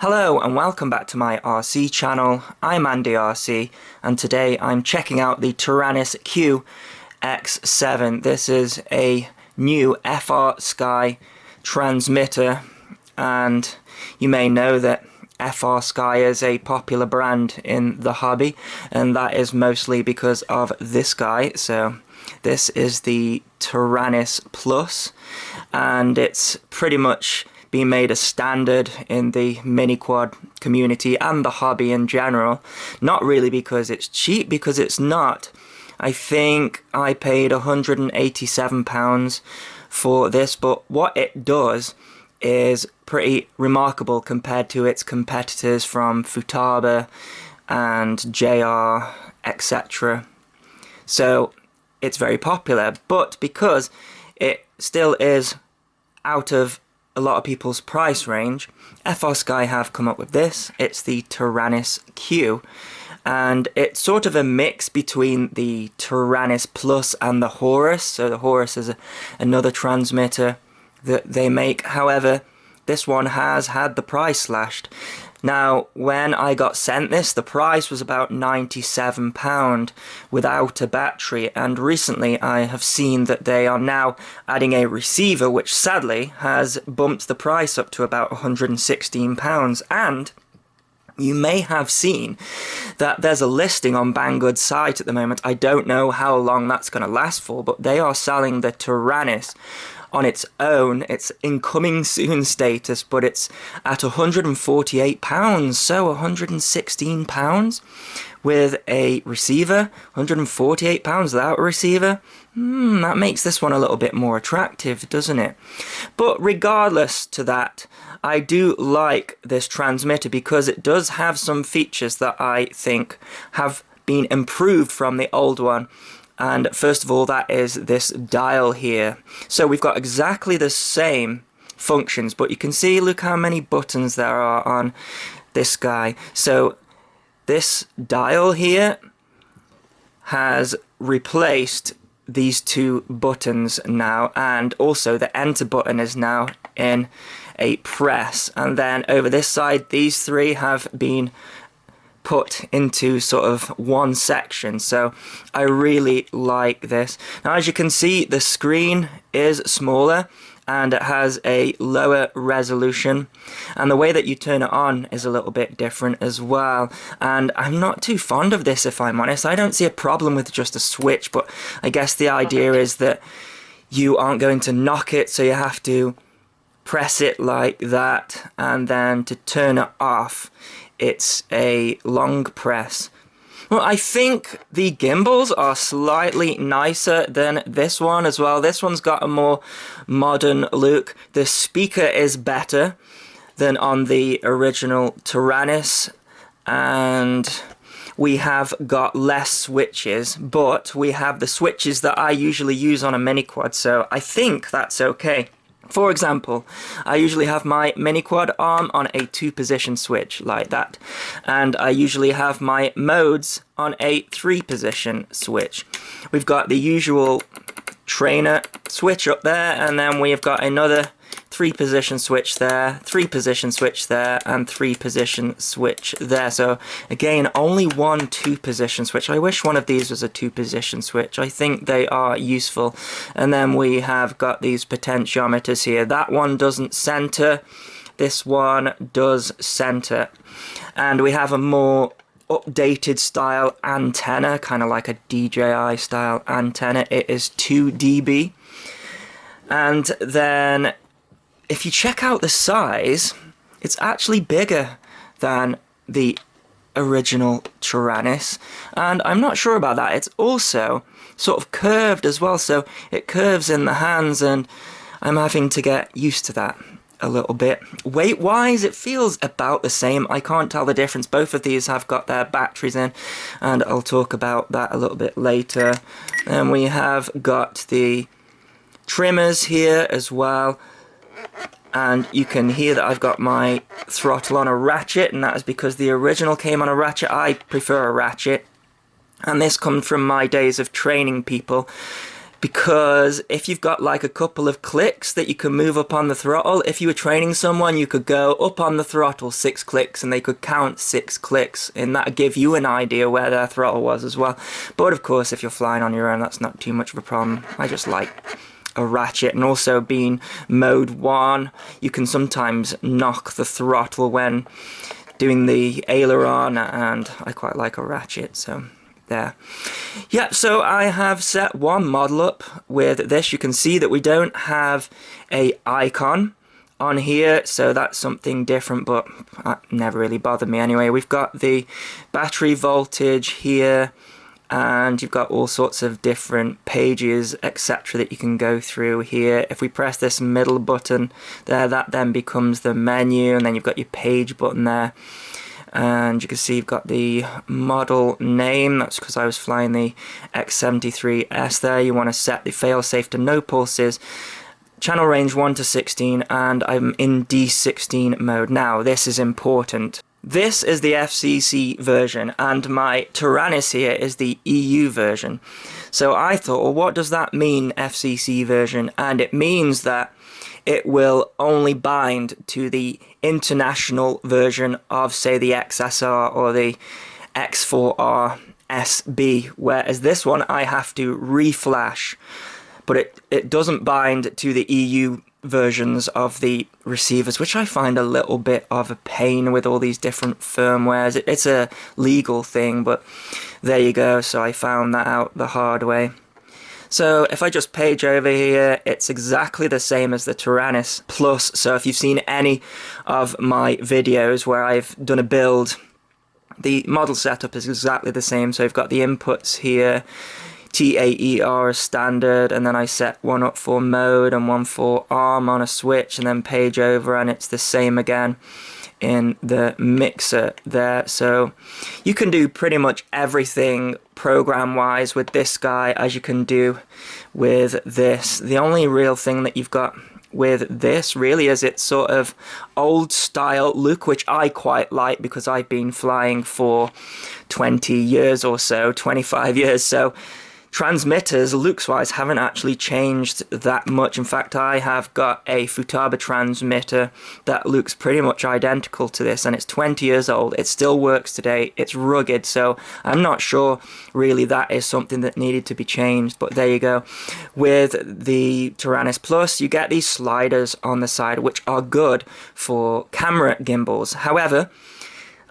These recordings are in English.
Hello and welcome back to my RC channel. I'm AndyRC and today I'm checking out the Taranis Q X7. This is a new FrSky transmitter, and you may know that FrSky is a popular brand in the hobby, and that is mostly because of this guy. So this is the Taranis Plus, and it's pretty much been made a standard in the mini quad community and the hobby in general. Not really because it's cheap, because it's not. I think I paid £187 for this, but what it does is pretty remarkable compared to its competitors from Futaba and JR, etc. So it's very popular, but because it still is out of a lot of people's price range, FrSky have come up with this. It's the Taranis Q, and it's sort of a mix between the Taranis Plus and the Horus. So the Horus is another transmitter that they make. However, this one has had the price slashed. Now, when I got sent this, the price was about £97 without a battery, and recently I have seen that they are now adding a receiver, which sadly has bumped the price up to about £116. And you may have seen that there's a listing on Banggood's site at the moment. I don't know how long that's going to last for, but they are selling the Taranis on its own. It's in coming soon status, but it's at £148, so £116 with a receiver, £148 without a receiver. That makes this one a little bit more attractive, doesn't it? But regardless to that, I do like this transmitter because it does have some features that I think have been improved from the old one. And first of all, that is this dial here. So we've got exactly the same functions, but you can see, look how many buttons there are on this guy. So this dial here has replaced these two buttons now, and also the enter button is now in a press. And then over this side, these three have been put into sort of one section, so I really like this. Now, as you can see, the screen is smaller and it has a lower resolution, and the way that you turn it on is a little bit different as well, and I'm not too fond of this, if I'm honest. I don't see a problem with just a switch, but I guess the idea is that you aren't going to knock it, so you have to press it like that, and then to turn it off it's a long press. Well, I think the gimbals are slightly nicer than this one as well. This one's got a more modern look. The speaker is better than on the original Taranis, and we have got less switches, but we have the switches that I usually use on a mini quad, so I think that's okay. For example, I usually have my mini quad arm on a 2-position switch like that, and I usually have my modes on a 3-position switch. We've got the usual trainer switch up there, and then we've got another 3-position switch there, 3-position switch there, and 3-position switch there. So again, only one 2-position switch. I wish one of these was a 2-position switch. I think they are useful. And then we have got these potentiometers here. That one doesn't center. This one does center. And we have a more updated style antenna, kind of like a DJI style antenna. It is 2 dB. And then if you check out the size, it's actually bigger than the original Taranis, and I'm not sure about that. It's also sort of curved as well, so it curves in the hands, and I'm having to get used to that a little bit. Weight-wise, it feels about the same. I can't tell the difference. Both of these have got their batteries in, and I'll talk about that a little bit later. And we have got the trimmers here as well, and you can hear that I've got my throttle on a ratchet, and that is because the original came on a ratchet. I prefer a ratchet, and this comes from my days of training people because if you've got like a couple of clicks that you can move up on the throttle, if you were training someone, you could go up on the throttle 6 clicks and they could count 6 clicks, and that would give you an idea where their throttle was as well. But of course, if you're flying on your own, that's not too much of a problem. I just like a ratchet, and also being mode 1, you can sometimes knock the throttle when doing the aileron, and I quite like a ratchet, so there. Yeah, so I have set one model up with this. You can see that we don't have a icon on here, so that's something different, but that never really bothered me anyway. We've got the battery voltage here, and you've got all sorts of different pages, etc., that you can go through here. If we press this middle button there, that then becomes the menu, and then you've got your page button there. And you can see you've got the model name. That's because I was flying the X73S there. You want to set the failsafe to no pulses, channel range 1 to 16, and I'm in D16 mode. Now, this is important. This is the FCC version, and my Taranis here is the EU version. So I thought, well, what does that mean, FCC version? And it means that it will only bind to the international version of, say, the XSR or the X4R SB, whereas this one I have to reflash, but it doesn't bind to the EU versions of the receivers, which I find a little bit of a pain with all these different firmwares. It's a legal thing, but there you go. So I found that out the hard way. So if I just page over here, it's exactly the same as the Taranis Plus. So if you've seen any of my videos where I've done a build, the model setup is exactly the same. So I've got the inputs here, TAER as standard, and then I set one up for mode and one for arm on a switch, and then page over and it's the same again in the mixer there. So you can do pretty much everything program wise with this guy as you can do with this. The only real thing that you've got with this really is its sort of old style look, which I quite like because I've been flying for 20 years or so, 25 years, so transmitters, looks-wise, haven't actually changed that much. In fact, I have got a Futaba transmitter that looks pretty much identical to this, and it's 20 years old. It still works today. It's rugged, so I'm not sure really that is something that needed to be changed, but there you go. With the Taranis Plus, you get these sliders on the side, which are good for camera gimbals. However,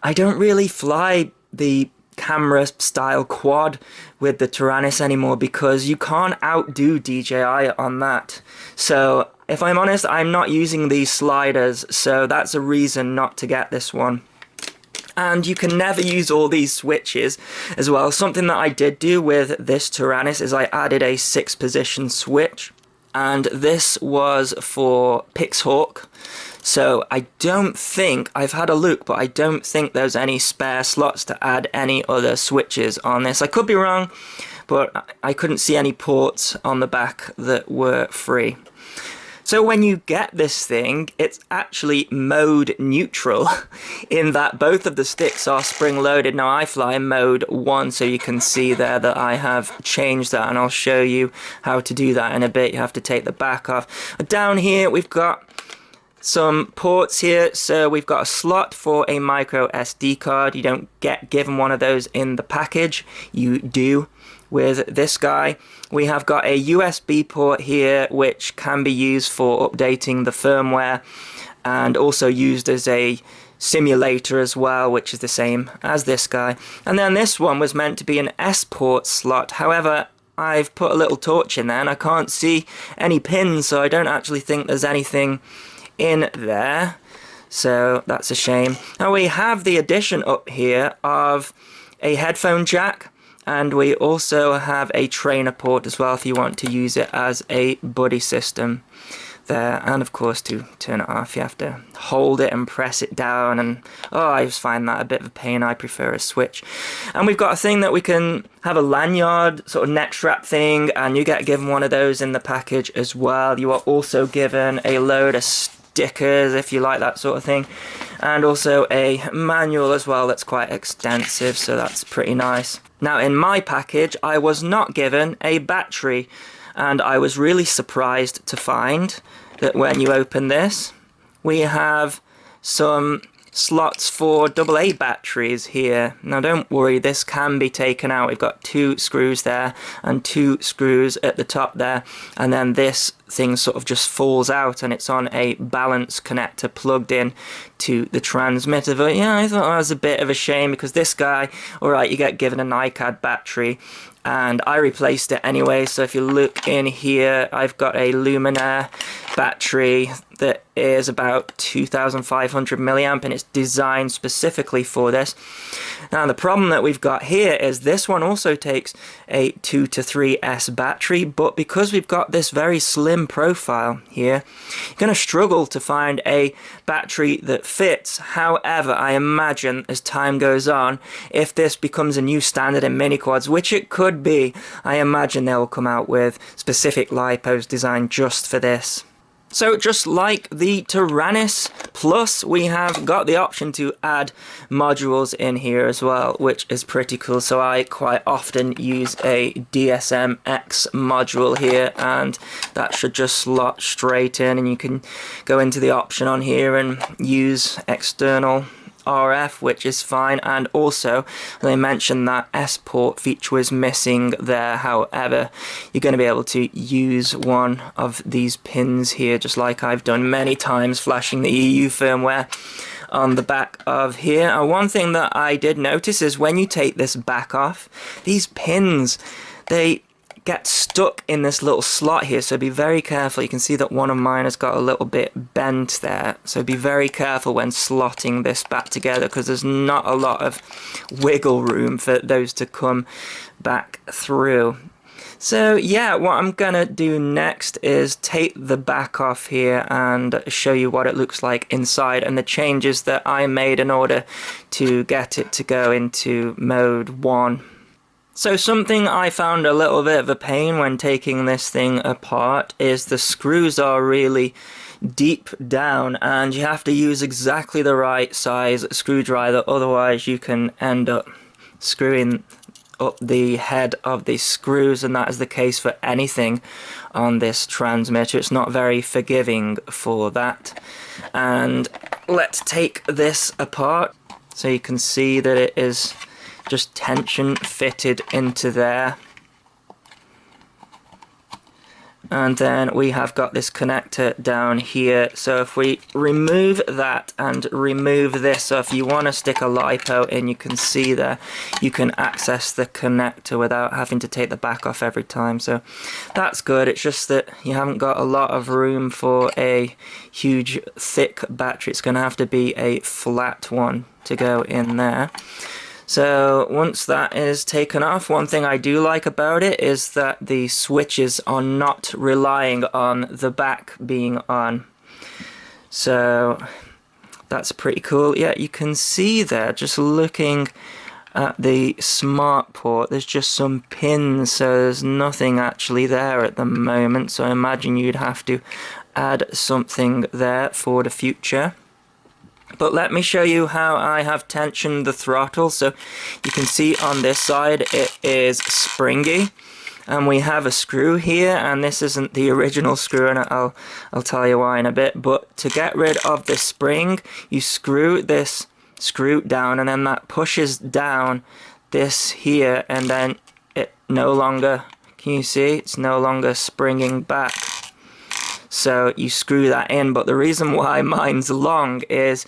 I don't really fly the camera style quad with the Taranis anymore because you can't outdo DJI on that. So if I'm honest, I'm not using these sliders, so that's a reason not to get this one. And you can never use all these switches as well. Something that I did do with this Taranis is I added a 6-position switch, and this was for Pixhawk. So I don't think, I've had a look, but I don't think there's any spare slots to add any other switches on this. I could be wrong, but I couldn't see any ports on the back that were free. So when you get this thing, it's actually mode neutral in that both of the sticks are spring-loaded. Now I fly in mode 1, so you can see there that I have changed that, and I'll show you how to do that in a bit. You have to take the back off. Down here we've got some ports here, so we've got a slot for a micro SD card. You don't get given one of those in the package, you do with this guy. We have got a USB port here which can be used for updating the firmware and also used as a simulator as well, which is the same as this guy. And then this one was meant to be an S port slot, however I've put a little torch in there and I can't see any pins, so I don't actually think there's anything in there, so that's a shame. Now we have the addition up here of a headphone jack, and we also have a trainer port as well if you want to use it as a buddy system there. And of course, to turn it off you have to hold it and press it down, and oh, I just find that a bit of a pain. I prefer a switch. And we've got a thing that we can have a lanyard sort of neck strap thing, and you get given one of those in the package as well. You are also given a load of stickers if you like that sort of thing, and also a manual as well that's quite extensive, so that's pretty nice. Now in my package I was not given a battery, and I was really surprised to find that when you open this, we have some slots for AA batteries here. Now don't worry, this can be taken out. We've got 2 screws there and 2 screws at the top there, and then this thing sort of just falls out and it's on a balance connector plugged in to the transmitter. But yeah, I thought that was a bit of a shame, because this guy, alright, you get given an iCAD battery, and I replaced it anyway. So if you look in here, I've got a Luminaire battery that is about 2,500 milliamp, and it's designed specifically for this. Now the problem that we've got here is this one also takes a 2 to 3S battery, but because we've got this very slim profile here, you're going to struggle to find a battery that fits. However, I imagine as time goes on, if this becomes a new standard in mini quads, which it could be, I imagine they'll come out with specific lipos designed just for this. So just like the Taranis Plus, we have got the option to add modules in here as well, which is pretty cool. So I quite often use a DSM-X module here, and that should just slot straight in, and you can go into the option on here and use external RF, which is fine. And also they mentioned that S port feature was missing there. However, you're going to be able to use one of these pins here, just like I've done many times, flashing the EU firmware on the back of here. And one thing that I did notice is when you take this back off, these pins, they get stuck in this little slot here, so be very careful. You can see that one of mine has got a little bit bent there, so be very careful when slotting this back together, because there's not a lot of wiggle room for those to come back through. So yeah, what I'm gonna do next is take the back off here and show you what it looks like inside and the changes that I made in order to get it to go into mode 1. So something I found a little bit of a pain when taking this thing apart is the screws are really deep down, and you have to use exactly the right size screwdriver, otherwise you can end up screwing up the head of the screws, and that is the case for anything on this transmitter. It's not very forgiving for that. And let's take this apart so you can see that it is just tension fitted into there, and then we have got this connector down here. So if we remove that and remove this, so if you want to stick a lipo in, you can see there you can access the connector without having to take the back off every time, so that's good. It's just that you haven't got a lot of room for a huge thick battery. It's going to have to be a flat one to go in there. So once that is taken off, one thing I do like about it is that the switches are not relying on the back being on. So that's pretty cool. Yeah, you can see there, just looking at the smart port, there's just some pins, so there's nothing actually there at the moment. So I imagine you'd have to add something there for the future. But let me show you how I have tensioned the throttle. So you can see on this side it is springy, and we have a screw here, and this isn't the original screw, and I'll tell you why in a bit. But to get rid of this spring, you screw this screw down, and then that pushes down this here, and then it no longer, can you see, it's no longer springing back. So you screw that in, but the reason why mine's long is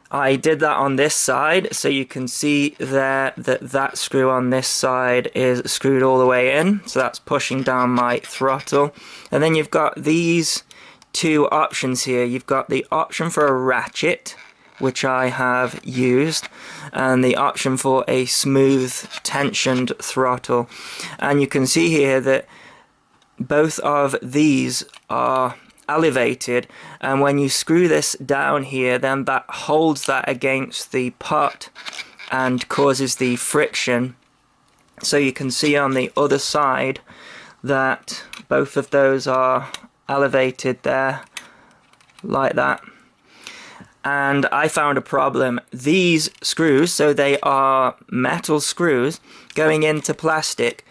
I did that on this side, so you can see there that that screw on this side is screwed all the way in, so that's pushing down my throttle. And then you've got these two options here. You've got the option for a ratchet, which I have used, and the option for a smooth tensioned throttle. And you can see here that both of these are elevated, and when you screw this down here, then that holds that against the pot and causes the friction. So you can see on the other side that both of those are elevated there like that. And I found a problem. These screws, so they are metal screws going into plastic,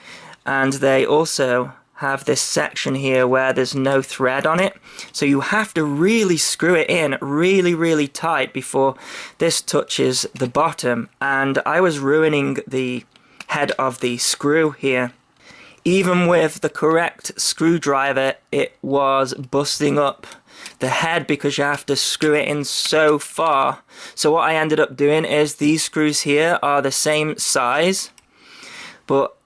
and they also have this section here where there's no thread on it, so you have to really screw it in really tight before this touches the bottom, and I was ruining the head of the screw here. Even with the correct screwdriver, it was busting up the head because you have to screw it in so far. So what I ended up doing is these screws here are the same size but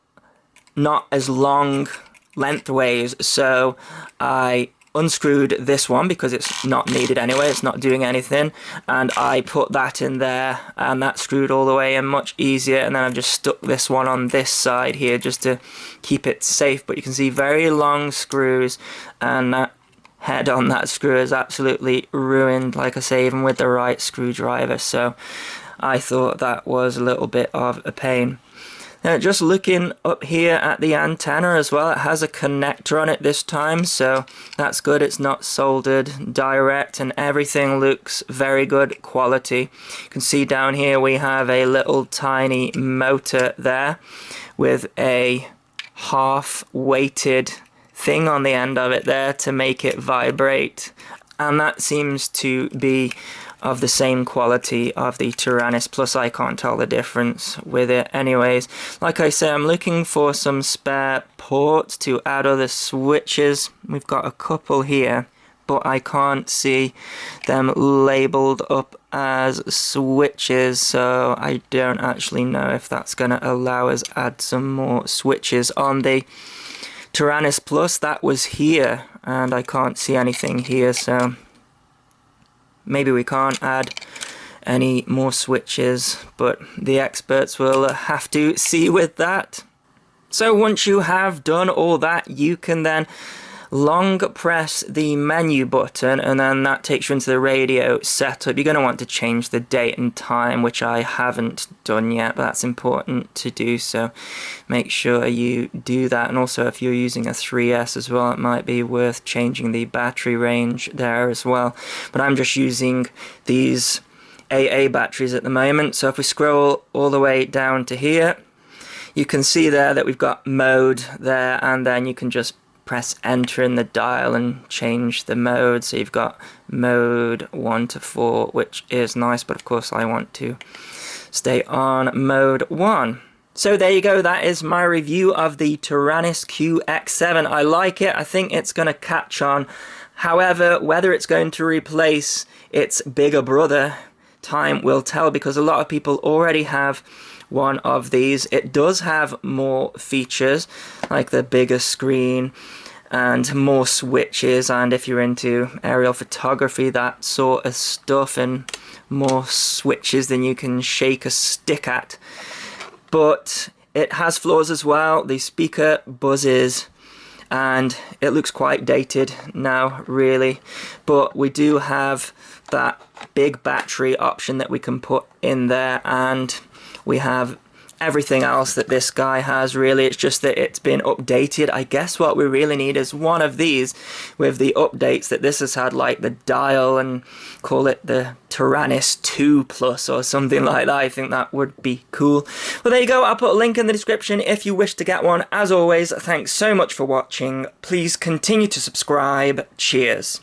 not as long lengthways, so I unscrewed this one because it's not needed anyway, it's not doing anything, and I put that in there and that screwed all the way in much easier, and then I've just stuck this one on this side here just to keep it safe. But you can see very long screws, and that head on that screw is absolutely ruined, like I say, even with the right screwdriver, so I thought that was a little bit of a pain. Now, just looking up here at the antenna as well, it has a connector on it this time, so that's good. It's not soldered direct, and everything looks very good quality. You can see down here we have a little tiny motor there with a half-weighted thing on the end of it there to make it vibrate, and that seems to be of the same quality of the Taranis Plus. I can't tell the difference with it anyways. Like I say, I'm looking for some spare ports to add other switches. We've got a couple here, but I can't see them labeled up as switches, so I don't actually know if that's going to allow us add some more switches. On the Taranis Plus, that was here, and I can't see anything here, so maybe we can't add any more switches, but the experts will have to see with that. So once you have done all that, you can then long press the menu button, and then that takes you into the radio setup. You're going to want to change the date and time, which I haven't done yet, but that's important to do, so make sure you do that. And also, if you're using a 3S as well, it might be worth changing the battery range there as well. But I'm just using these AA batteries at the moment, so if we scroll all the way down to here, you can see there that we've got mode there, and then you can just press enter in the dial and change the mode. So you've got mode 1 to 4, which is nice, but of course I want to stay on mode 1. So there you go, that is my review of the Taranis Q X7. I like it, I think it's going to catch on. However, whether it's going to replace its bigger brother, time will tell, because a lot of people already have one of these. It does have more features, like the bigger screen and more switches, and if you're into aerial photography, that sort of stuff, and more switches than you can shake a stick at. But it has flaws as well. The speaker buzzes and it looks quite dated now, really, but we do have that big battery option that we can put in there, and we have everything else that this guy has, really. It's just that it's been updated. I guess what we really need is one of these with the updates that this has had, like the dial, and call it the Taranis 2 Plus or something like that. I think that would be cool. Well, there you go. I'll put a link in the description if you wish to get one. As always, thanks so much for watching. Please continue to subscribe. Cheers.